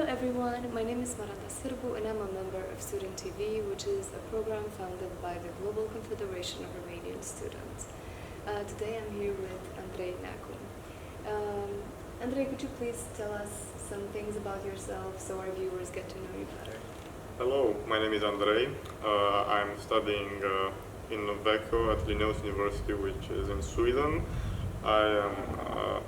Hello everyone, my name is Sirbu and I'm a member of Student TV, which is a program founded by the Global Confederation of Romanian Students. Today I'm here with Andrei and Neagu. Andrei, could you please tell us some things about yourself so our viewers get to know you better? Hello, my name is Andrei. I'm studying in Veco at Linnaeus University, which is in Sweden.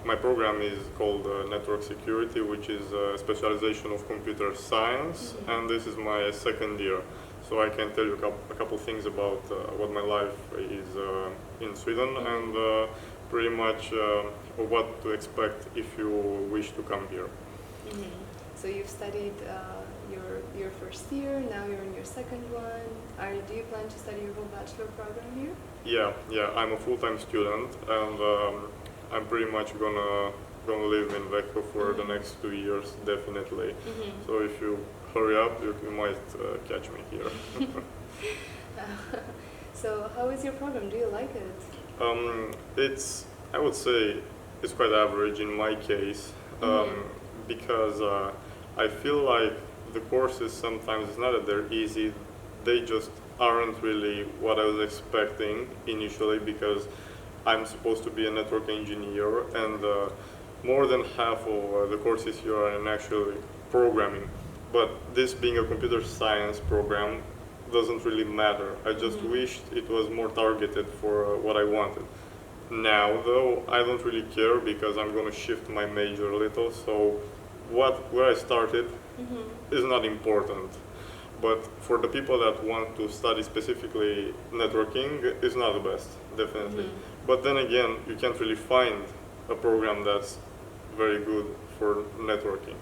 My program is called Network Security, which is a specialization of computer science, and this is my second year. So I can tell you a couple things about what my life is in Sweden and pretty much what to expect if you wish to come here. So you've studied your first year, now you're in your second one. Do you plan to study your whole bachelor program here? Yeah, I'm a full-time student, and I'm pretty much gonna live in Veco for the next 2 years, definitely. So if you hurry up, you might catch me here. So how is your program? Do you like it? I would say it's quite average in my case, because I feel like the courses sometimes, it's not that they're easy, they just aren't really what I was expecting initially, because I'm supposed to be a network engineer, and more than half of the courses here are in actually programming. But this being a computer science program doesn't really matter. I just wished it was more targeted for what I wanted. Now, though, I don't really care because I'm going to shift my major a little, so where I started is not important. But for the people that want to study specifically networking, it's not the best, definitely. But then again, you can't really find a program that's very good for networking.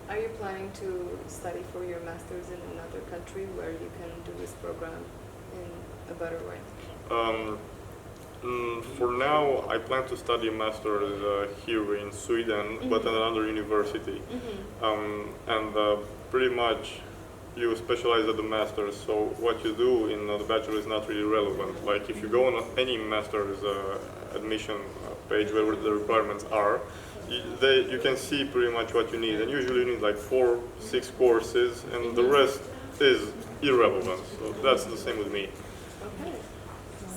Are you planning to study for your master's in another country where you can do this program in a better way? For now, I plan to study a master's here in Sweden, but at another university. And pretty much you specialize at the master's, so what you do in the bachelor is not really relevant. Like if you go on any master's admission page where the requirements are, you can see pretty much what you need, and usually you need like 4-6 courses, and the rest is irrelevant. So that's the same with me. Okay.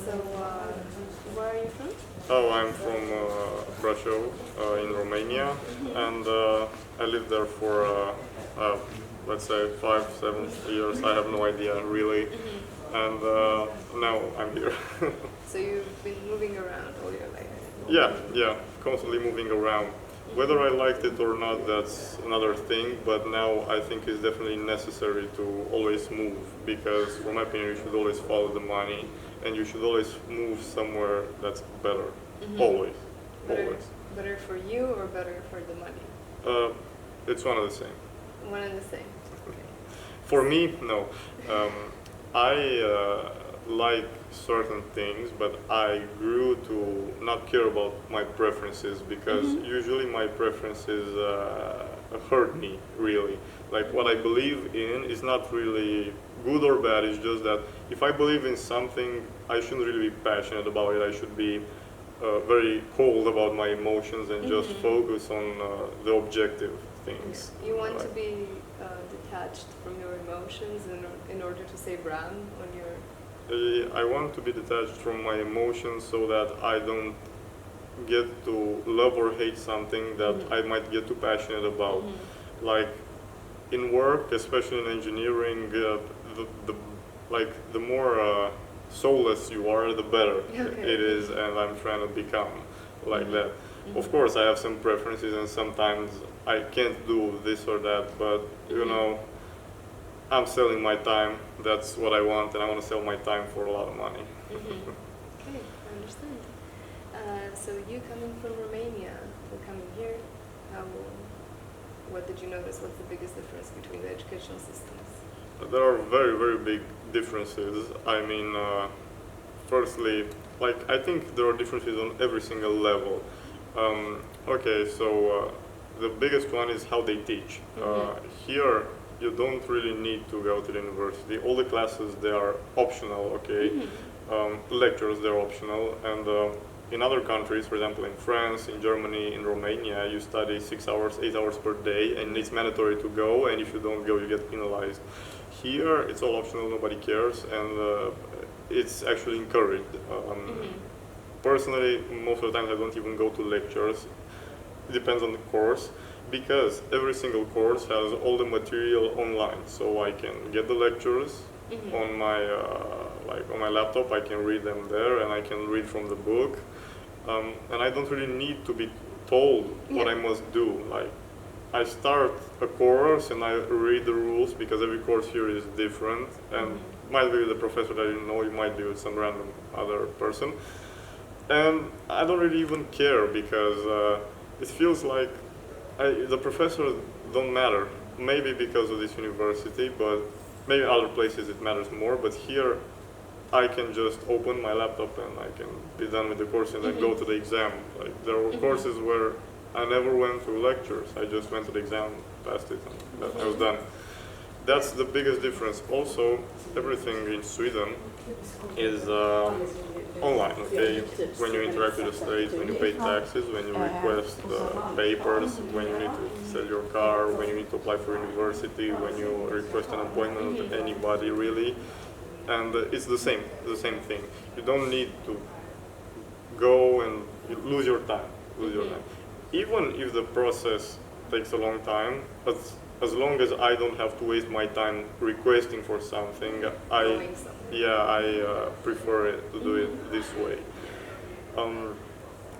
So where are you from? Oh, I'm from Brașov in Romania, and I lived there for let's say 5-7 years. I have no idea really, and now I'm here. So you've been moving around all your life? Yeah, constantly moving around. Whether I liked it or not, that's another thing, but now I think it's definitely necessary to always move, because from my opinion you should always follow the money, and you should always move somewhere that's better. Always. Better for you or better for the money? It's one and the same. One and the same. Okay. For me, no. I like certain things, but I grew to not care about my preferences, because usually my preferences hurt me, really. Like what I believe in is not really good or bad, it's just that if I believe in something, I shouldn't really be passionate about it. I should be very cold about my emotions and just focus on the objective things. You want to be detached from your emotions in order to say Ram on your... I want to be detached from my emotions so that I don't get to love or hate something that I might get too passionate about. Like in work, especially in engineering, the more soulless you are, the better it is, and I'm trying to become like that. Of course, I have some preferences, and sometimes I can't do this or that, but you know, I'm selling my time. That's what I want, and I want to sell my time for a lot of money. Okay, I understand. So you coming from Romania, for coming here, what did you notice? What's the biggest difference between the educational systems? There are very, very big differences. I mean, firstly, like I think there are differences on every single level. Okay, so the biggest one is how they teach. Here, you don't really need to go to the university. All the classes, they are optional, okay? Lectures, they're optional, and in other countries, for example, in France, in Germany, in Romania, you study 6 hours, 8 hours per day, and it's mandatory to go, and if you don't go, you get penalized. Here, it's all optional, nobody cares, and it's actually encouraged. Personally, most of the time I don't even go to lectures. It depends on the course, because every single course has all the material online, so I can get the lectures on my on my laptop. I can read them there, and I can read from the book, and I don't really need to be told what I must do. Like, I start a course and I read the rules, because every course here is different, and might be with the professor that you know, you might be with some random other person, and I don't really even care, because it feels like the professors don't matter. Maybe because of this university, but maybe other places it matters more. But here, I can just open my laptop and I can be done with the course and then go to the exam. Like, there were courses where I never went to lectures. I just went to the exam, passed it, and I was done. That's the biggest difference. Also, everything in Sweden is online, okay? When you interact with the state, when you pay taxes, when you request papers, when you need to sell your car, when you need to apply for university, when you request an appointment with anybody, really. And it's the same thing. You don't need to go and you lose your time. Even if the process takes a long time, but as long as I don't have to waste my time requesting for something, I prefer it to do it this way.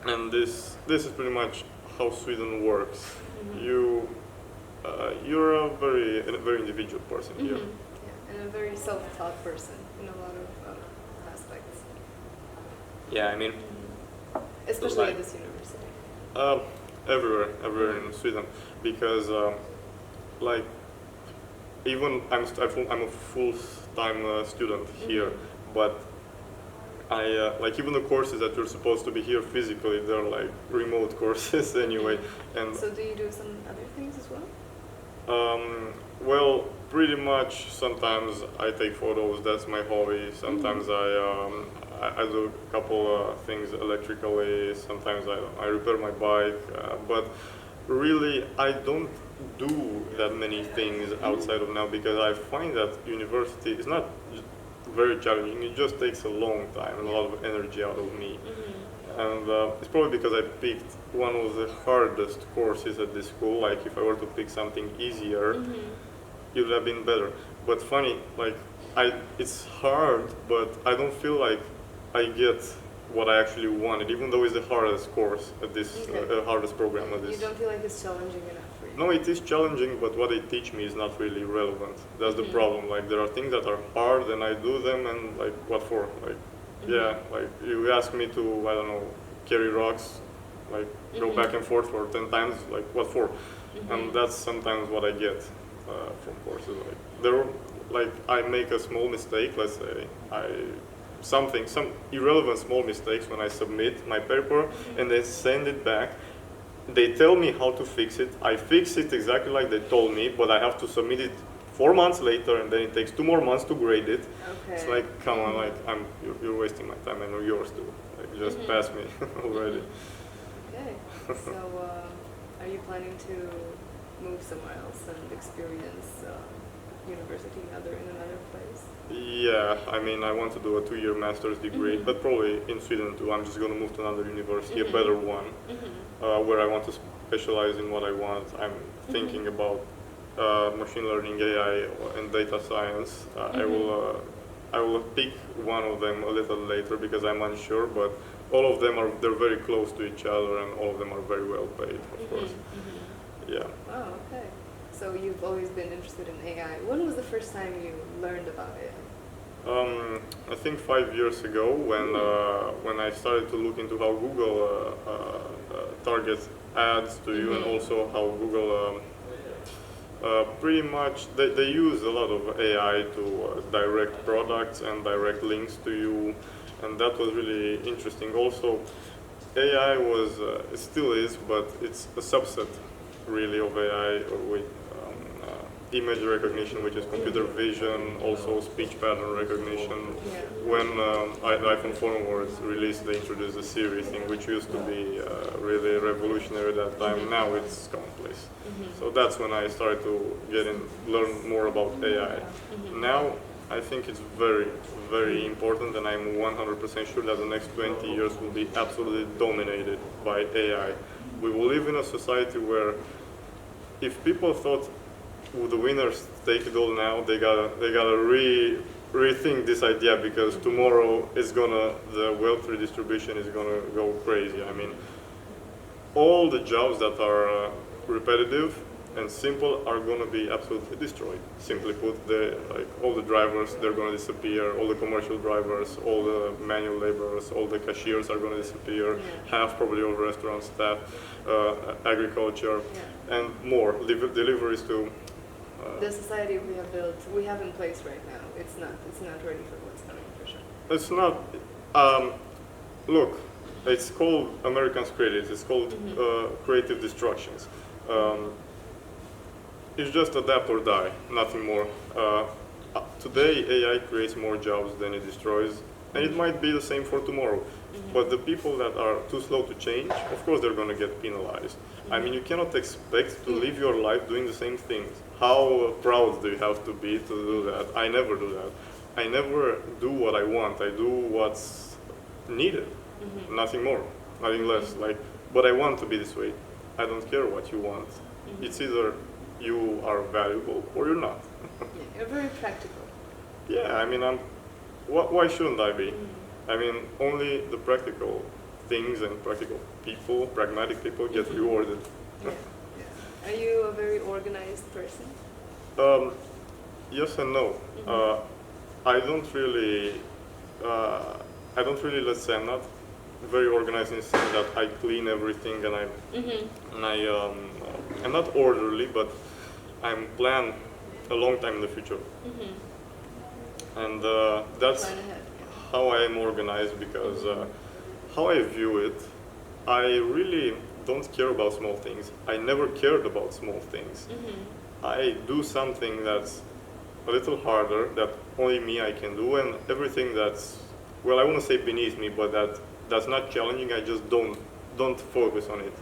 And this is pretty much how Sweden works. You're a very individual person here. Yeah, and a very self-taught person in a lot of aspects. Yeah, I mean, especially at this university. Everywhere in Sweden, because like, even I'm a full-time student here, but I like, even the courses that you're supposed to be here physically, they're like remote courses anyway. And so do you do some other things as well? Well, pretty much. Sometimes I take photos. That's my hobby. Sometimes I do a couple things electrically. Sometimes I repair my bike. But really, I don't do that many things outside of now, because I find that university is not very challenging. It just takes a long time and a lot of energy out of me. And it's probably because I picked one of the hardest courses at this school. Like, if I were to pick something easier, it would have been better. But funny, like, it's hard, but I don't feel like I get what I actually wanted, even though it's the hardest course at this, hardest program at this. You don't feel like it's challenging enough for you? No, it is challenging, but what they teach me is not really relevant. That's the problem. Like, there are things that are hard, and I do them, and like, what for? Like, yeah, like, you ask me to, I don't know, carry rocks, like, go back and forth for 10 times, like, what for? And that's sometimes what I get from courses. Like, I make a small mistake, let's say, some irrelevant small mistakes when I submit my paper, and they send it back. They tell me how to fix it. I fix it exactly like they told me, but I have to submit it 4 months later, and then it takes 2 more months to grade it. Okay. It's like, come on, like, you're wasting my time. I know yours too. Like, just pass me already. Okay. So, are you planning to move somewhere else and experience university in another place? Yeah, I mean, I want to do a 2-year master's degree, but probably in Sweden too. I'm just going to move to another university, a better one, where I want to specialize in what I want. I'm thinking about machine learning, AI, and data science. I will pick one of them a little later, because I'm unsure, but all of them they're very close to each other, and all of them are very well paid, of course. Yeah. Oh, okay. So you've always been interested in AI. When was the first time you learned about it? I think 5 years ago, when I started to look into how Google targets ads to you, and also how Google pretty much they use a lot of AI to direct products and direct links to you, and that was really interesting. Also, AI was it still is, but it's a subset really of AI. image recognition, which is computer vision, also speech pattern recognition. Yeah. When iPhone phone was released, they introduced the Siri thing, which used to be really revolutionary at that time. Now it's commonplace. So that's when I started to learn more about AI. Now I think it's very, very important, and I'm 100% sure that the next 20 years will be absolutely dominated by AI. We will live in a society where if people thought the winners take it all now, they gotta rethink this idea, because tomorrow the wealth redistribution is gonna go crazy. I mean, all the jobs that are repetitive and simple are going to be absolutely destroyed. Simply put, all the drivers, they're going to disappear. All the commercial drivers, all the manual laborers, all the cashiers are going to disappear. Half probably of restaurant staff, agriculture, and more deliveries to. The society we have in place right now, it's not ready for what's coming, for sure. It's not. Look, it's called Americans created. It's called creative destructions. It's just adapt or die, nothing more. Today, AI creates more jobs than it destroys, and it might be the same for tomorrow. But the people that are too slow to change, of course, they're going to get penalized. I mean, you cannot expect to live your life doing the same things. How proud do you have to be to do that? I never do that. I never do what I want. I do what's needed, nothing more, nothing less. But I want to be this way. I don't care what you want. It's either you are valuable or you're not. You're very practical. Yeah, I mean, why shouldn't I be? I mean, only the practical things and practical people, pragmatic people, get rewarded. Are you a very organized person? Yes and no. I don't really, let's say, I'm not very organized in the sense that I clean everything and I'm not orderly, but I'm planned a long time in the future. And that's how I am organized, because how I view it, I really don't care about small things. I never cared about small things. I do something that's a little harder, that only me I can do, and everything that's, well, I want to say beneath me, but that's not challenging, I just don't focus on it.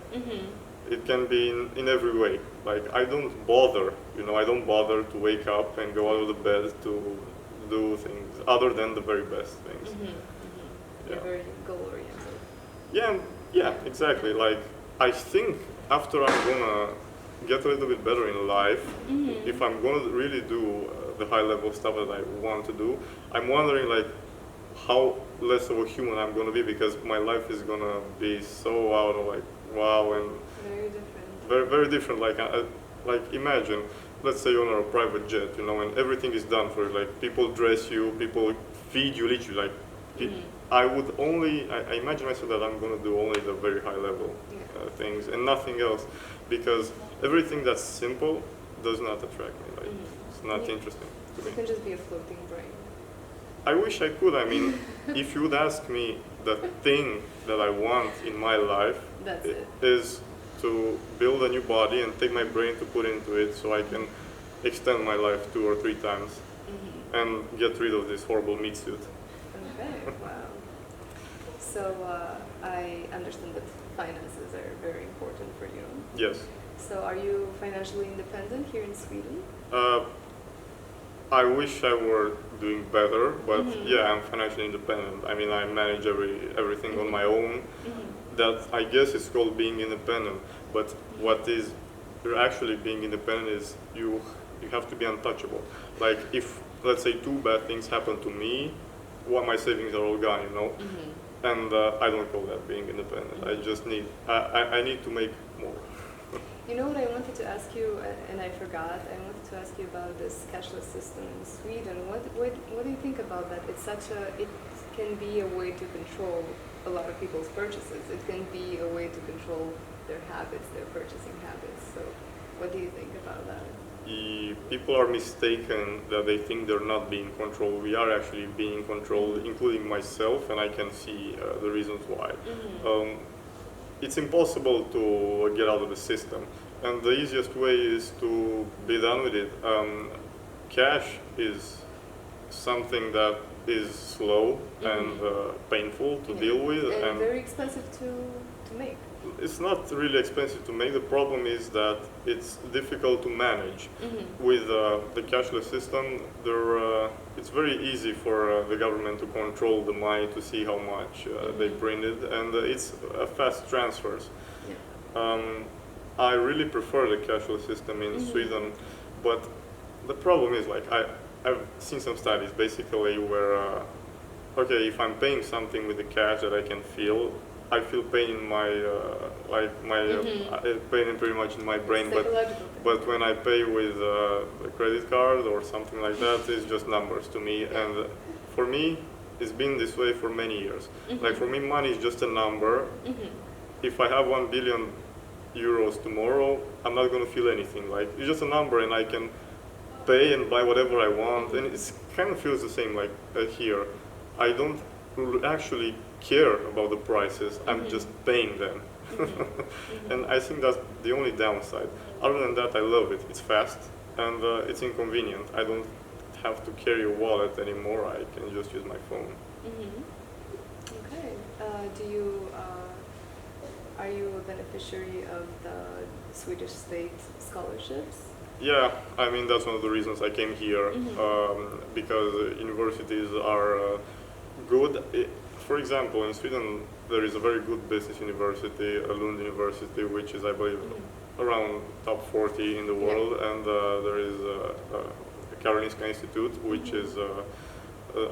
It can be in every way. Like, I don't bother, I don't bother to wake up and go out of the bed to do things other than the very best things. You're very goal-oriented. Yeah, exactly. Like, I think after I'm gonna get a little bit better in life, if I'm gonna really do the high-level stuff that I want to do, I'm wondering, like, how less of a human I'm gonna be, because my life is gonna be so out of, like, wow, and very different. Very, very different. Like imagine, let's say you're on a private jet, and everything is done for you. Like, people dress you, people feed you, literally. Like, I imagine myself that I'm gonna do only the very high level things and nothing else, because everything that's simple does not attract me. Like, it's not interesting to me. You can just be a floating brain. I wish I could. I mean, if you would ask me the thing that I want in my life, that's it. Is to build a new body and take my brain to put into it so I can extend my life 2 or 3 times and get rid of this horrible meat suit. Okay, wow. So I understand that finances are very important for you. Yes. So are you financially independent here in Sweden? I wish I were doing better, but yeah, I'm financially independent. I mean, I manage everything on my own. That, I guess, is called being independent. But what is actually being independent is you have to be untouchable. Like, if, let's say, 2 bad things happen to me, my savings are all gone, And I don't call that being independent. I just need, I need to make more. You know what I wanted to ask you, and I forgot. I wanted to ask you about this cashless system in Sweden. What do you think about that? It can be a way to control a lot of people's purchases. It can be a way to control their habits, their purchasing habits. So, what do you think about that? People are mistaken that they think they're not being controlled. We are actually being controlled, including myself, and I can see the reasons why. It's impossible to get out of the system. and the easiest way is to be done with it. Cash is something that is slow and painful to deal with, and very expensive to make. it's not really expensive to make. The problem is that it's difficult to manage. With the cashless system, it's very easy for the government to control the money, to see how much they printed, and it's fast transfers. I really prefer the cashless system in Sweden, but the problem is, like, I've seen some studies basically where, okay, if I'm paying something with the cash that I can feel, I feel pain in my, pain pretty much in my brain, but when I pay with a credit card or something like that, it's just numbers to me, and for me, it's been this way for many years. Like, for me, money is just a number. If I have 1 billion euros tomorrow, I'm not going to feel anything. Like, it's just a number, and I can pay and buy whatever I want, and it kind of feels the same like here. I don't actually care about the prices, I'm just paying them. And I think that's the only downside. Other than that, I love it. It's fast and it's inconvenient. I don't have to carry a wallet anymore, I can just use my phone. Okay. Are you a beneficiary of the Swedish state scholarships? Yeah, I mean, that's one of the reasons I came here, because universities are good. For example, in Sweden, there is a very good business university, Lund University, which is, I believe, around top 40 in the world, and there is Karolinska Institute, which is,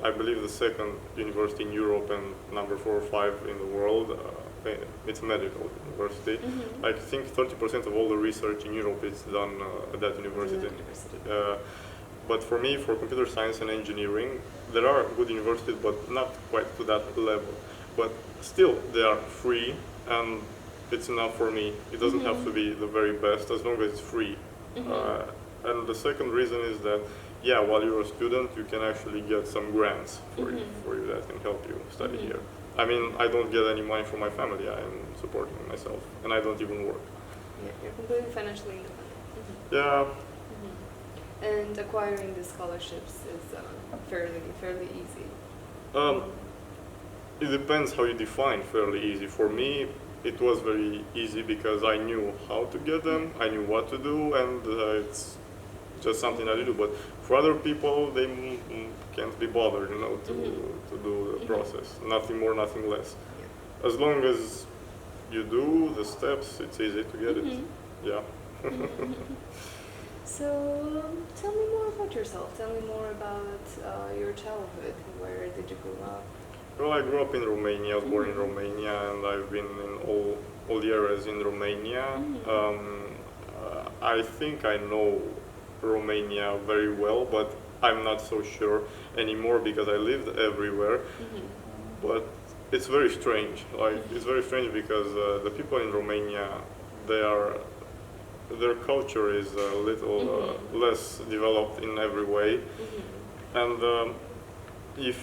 I believe, the second university in Europe and number 4 or 5 in the world. It's a medical university. I think 30% of all the research in Europe is done at that university. But for me, for computer science and engineering, there are good universities, but not quite to that level. But still, they are free, and it's enough for me. It doesn't have to be the very best, as long as it's free. And the second reason is that, yeah, while you're a student, you can actually get some grants for you that can help you study here. I mean, I don't get any money from my family. I'm supporting myself, and I don't even work. Yeah, you're completely financially independent. Yeah. And acquiring the scholarships is fairly easy. It depends how you define fairly easy. For me, it was very easy because I knew how to get them, I knew what to do, and it's just something that you do. But for other people, they can't be bothered, to do the process. Nothing more, nothing less. As long as you do the steps, it's easy to get it. Yeah. So, tell me more about yourself. Tell me more about your childhood. Where did you grow up? Well, I grew up in Romania. I was born in Romania, and I've been in all the areas in Romania. I think I know Romania very well, but I'm not so sure anymore because I lived everywhere. But it's very strange. Like, it's very strange because the people in Romania, their culture is a little less developed in every way. And if